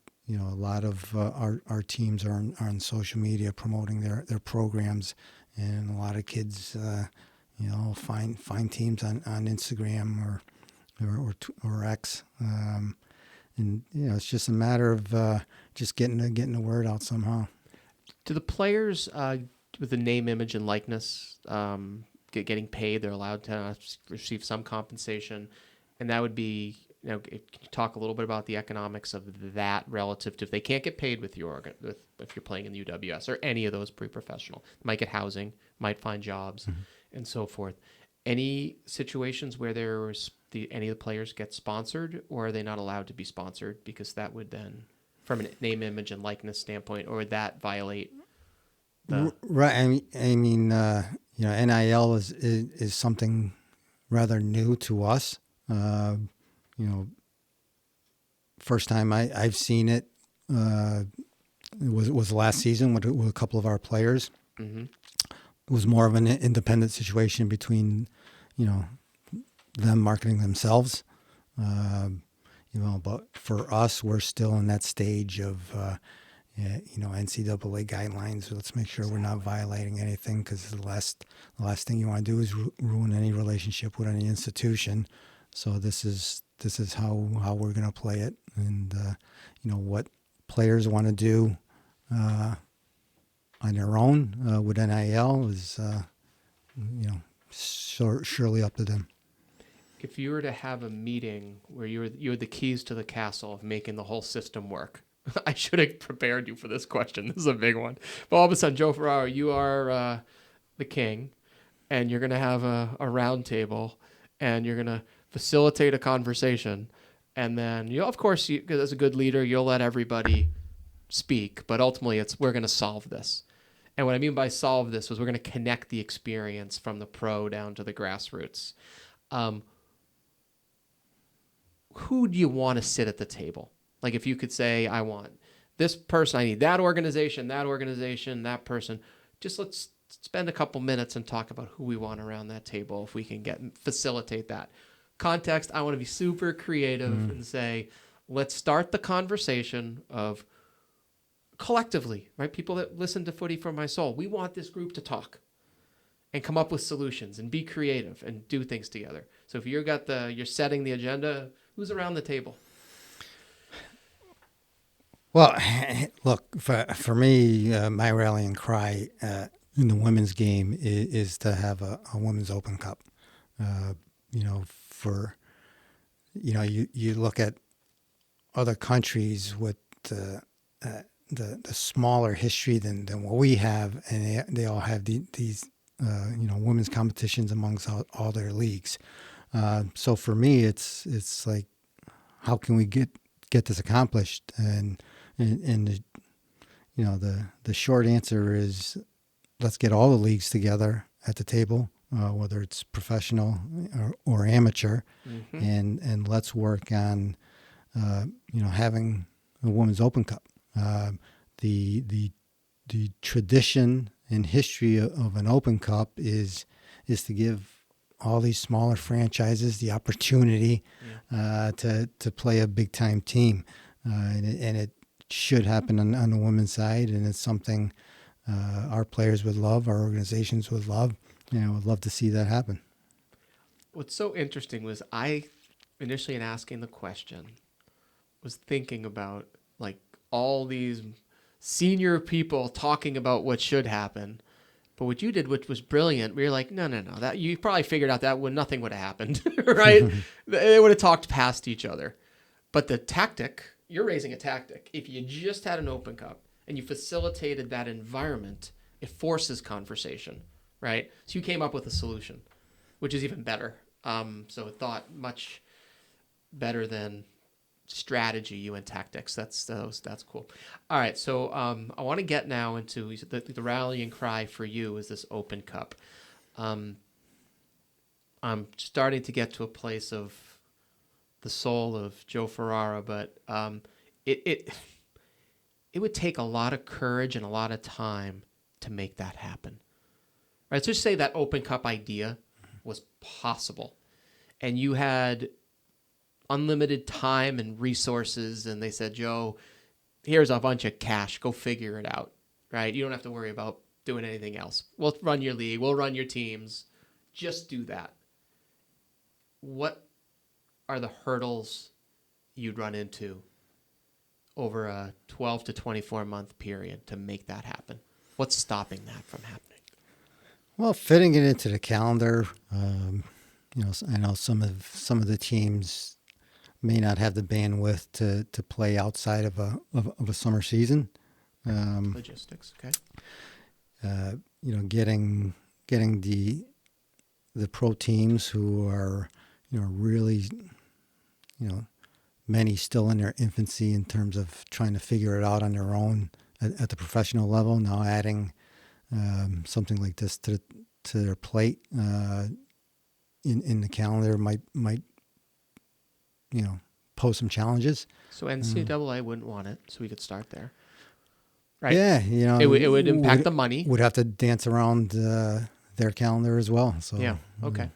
lot of our teams are on social media promoting their programs, and a lot of kids, find teams on Instagram or X, and it's just a matter of just getting the word out somehow. Do the players with the name, image, and likeness getting paid? They're allowed to receive some compensation, and that would be can you talk a little bit about the economics of that relative to if they can't get paid with if you're playing in the UWS or any of those pre-professional, might get housing, might find jobs, and so forth. Any situations where any of the players get sponsored, or are they not allowed to be sponsored because that would then, from a name, image, and likeness standpoint, or would that violate the Right? NIL is something rather new to us. First time I've seen it was last season with a couple of our players. Mm-hmm. It was more of an independent situation between, them marketing themselves. But for us, we're still in that stage of, NCAA guidelines. So let's make sure we're not violating anything, because the last thing you want to do is ruin any relationship with any institution. So this is how we're going to play it, and what players want to do on their own with NIL is surely up to them. If you were to have a meeting where you had the keys to the castle of making the whole system work, I should have prepared you for this question. This is a big one. But all of a sudden, Joe Ferrara, you are the king, and you're going to have a round table, and you're going to facilitate a conversation. And then, of course, as a good leader, you'll let everybody speak. But ultimately, we're going to solve this. And what I mean by solve this was we're going to connect the experience from the pro down to the grassroots. Who do you want to sit at the table? Like if you could say, I want this person, I need that organization, that person. Just let's spend a couple minutes and talk about who we want around that table if we can facilitate that. Context, I want to be super creative and say, let's start the conversation of collectively, right? People that listen to Footy4MySoul, we want this group to talk and come up with solutions and be creative and do things together. So if you're setting the agenda, who's around the table? Well, look, for me, my rallying cry in the women's game is to have a women's Open Cup. You look at other countries with the smaller history than what we have, and they all have these women's competitions amongst all their leagues. So for me, it's like, how can we get this accomplished? And the short answer is, let's get all the leagues together at the table, whether it's professional or amateur, and let's work on having a Women's Open Cup. The tradition and history of an Open Cup is to give all these smaller franchises the opportunity to play a big time team, and it should happen on the women's side, and it's something our players would love, our organizations would love. Would love to see that happen. What's so interesting was I initially, in asking the question, was thinking about like all these senior people talking about what should happen. But what you did, which was brilliant, we were like, no, that you probably figured out that nothing would have happened, right? They would have talked past each other. But the tactic, you're raising a tactic. If you just had an Open Cup and you facilitated that environment, it forces conversation, right? So you came up with a solution, which is even better. So it thought much better than strategy, you and tactics. That's cool. All right, so I want to get now into the rallying cry for you is this Open Cup. I'm starting to get to a place of the soul of Joe Ferrara, but it would take a lot of courage and a lot of time to make that happen. Right? So just say that Open Cup idea was possible, and you had unlimited time and resources, and they said, Joe, here's a bunch of cash, go figure it out, right? You don't have to worry about doing anything else. We'll run your league, we'll run your teams, just do that. What are the hurdles you'd run into over a 12 to 24 month period to make that happen? What's stopping that from happening? Well, fitting it into the calendar, I know some of the teams may not have the bandwidth to play outside of a summer season. Logistics, okay. Getting the pro teams who are, really, many still in their infancy in terms of trying to figure it out on their own at the professional level. Now adding something like this to their plate in the calendar might pose some challenges. So NCAA wouldn't want it, so we could start there. Right. Yeah, it would impact the money. Would have to dance around their calendar as well. So yeah, okay.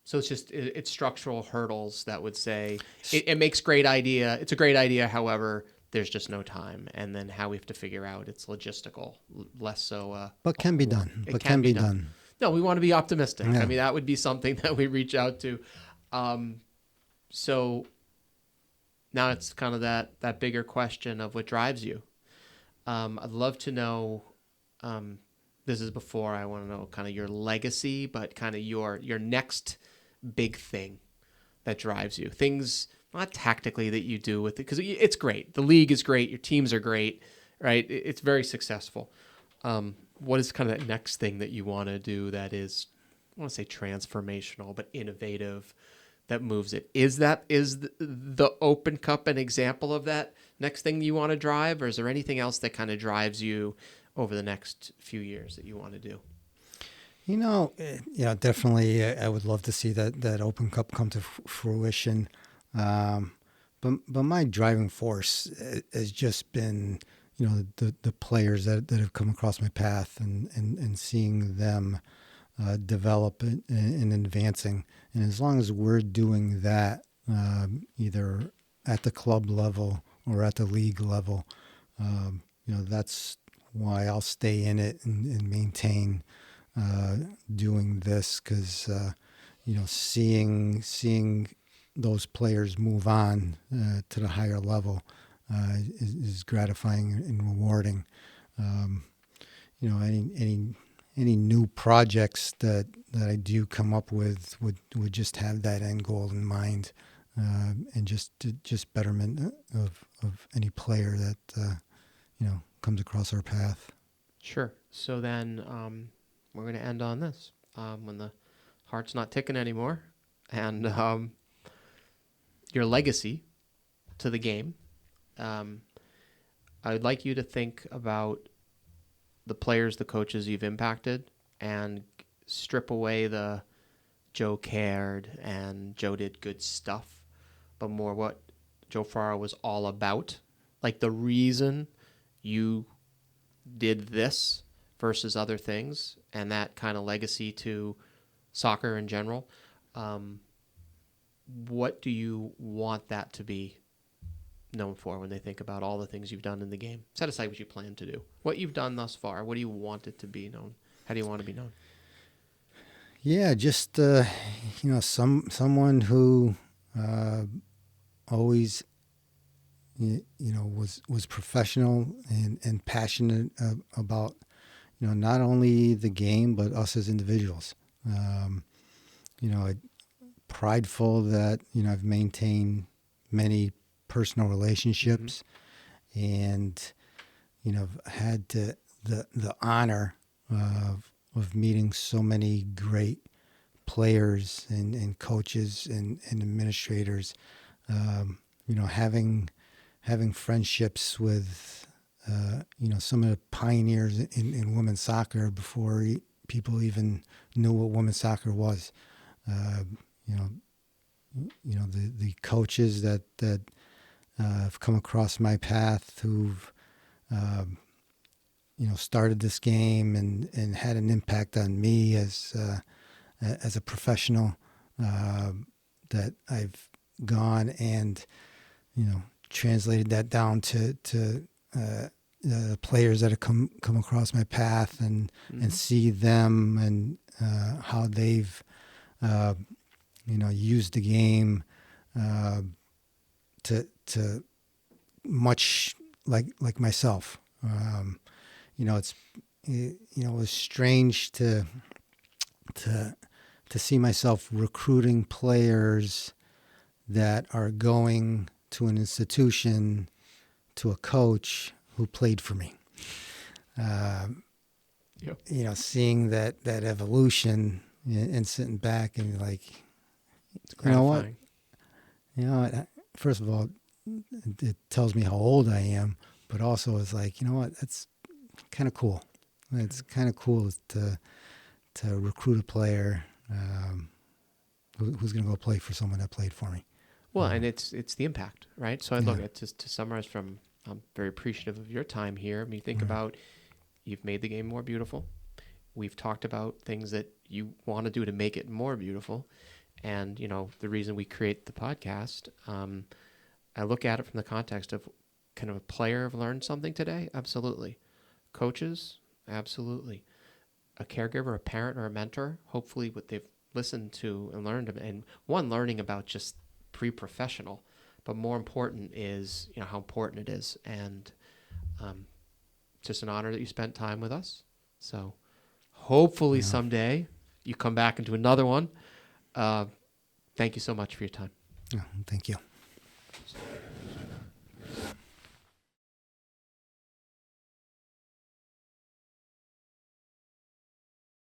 So it's structural hurdles that would say it makes great idea. It's a great idea. However, there's just no time, and then how we have to figure out it's logistical, less so. But can be done. It can be done. No, we want to be optimistic. Yeah. I mean, that would be something that we reach out to. So now it's kind of that bigger question of what drives you. I'd love to know, this is before I want to know kind of your legacy, but kind of your next big thing that drives you. Things, not tactically that you do with it, because it's great. The league is great. Your teams are great, right? It's very successful. What is kind of that next thing that you want to do that is, I want to say transformational, but innovative, that moves it? Is the Open Cup an example of that next thing you want to drive, or is there anything else that kind of drives you over the next few years that you want to do? Definitely I would love to see that Open Cup come to fruition. But my driving force has just been, the players that have come across my path and seeing them develop and advancing. And as long as we're doing that, either at the club level or at the league level, that's why I'll stay in it and maintain doing this, because seeing those players move on to the higher level is gratifying and rewarding. Any new projects that I do come up with would just have that end goal in mind, and just betterment of any player that comes across our path. Sure. So then we're going to end on this. When the heart's not ticking anymore, and your legacy to the game, I would like you to think about the players, the coaches you've impacted, and strip away the Joe cared and Joe did good stuff, but more what Joe Ferrara was all about, like the reason you did this versus other things, and that kind of legacy to soccer in general. What do you want that to be known for when they think about all the things you've done in the game? Set aside what you plan to do. What you've done thus far, what do you want it to be known? How do you want to be known? Yeah, just someone who always was professional and passionate about not only the game but us as individuals. Prideful that I've maintained many personal relationships, and had the honor of meeting so many great players and coaches and administrators. Having friendships with some of the pioneers in women's soccer before people even knew what women's soccer was. The coaches that have come across my path who've started this game and had an impact on me as a professional, that I've gone and translated that down to the players that have come across my path and see them and how they've used the game to much like myself. It was strange to see myself recruiting players that are going to an institution, to a coach who played for me. Yep. You know, seeing that evolution and sitting back and like, It's you know what? gratifying. You know, first of all, it tells me how old I am, but also it's like, you know what? That's kind of cool. It's kind of cool to recruit a player who's going to go play for someone that played for me. Well, and it's the impact, right? So I look Yeah. at just to summarize from I'm very appreciative of your time here. I mean, think about you've made the game more beautiful. We've talked about things that you want to do to make it more beautiful. And, you know, the reason we create the podcast, I look at it from the context of kind of a player have learned something today? Absolutely. Coaches? Absolutely. A caregiver, a parent, or a mentor? Hopefully what they've listened to and learned. And one, learning about just pre-professional. But more important is, you know, how important it is. And just an honor that you spent time with us. So hopefully someday you come back into another one. Thank you so much for your time. Thank you.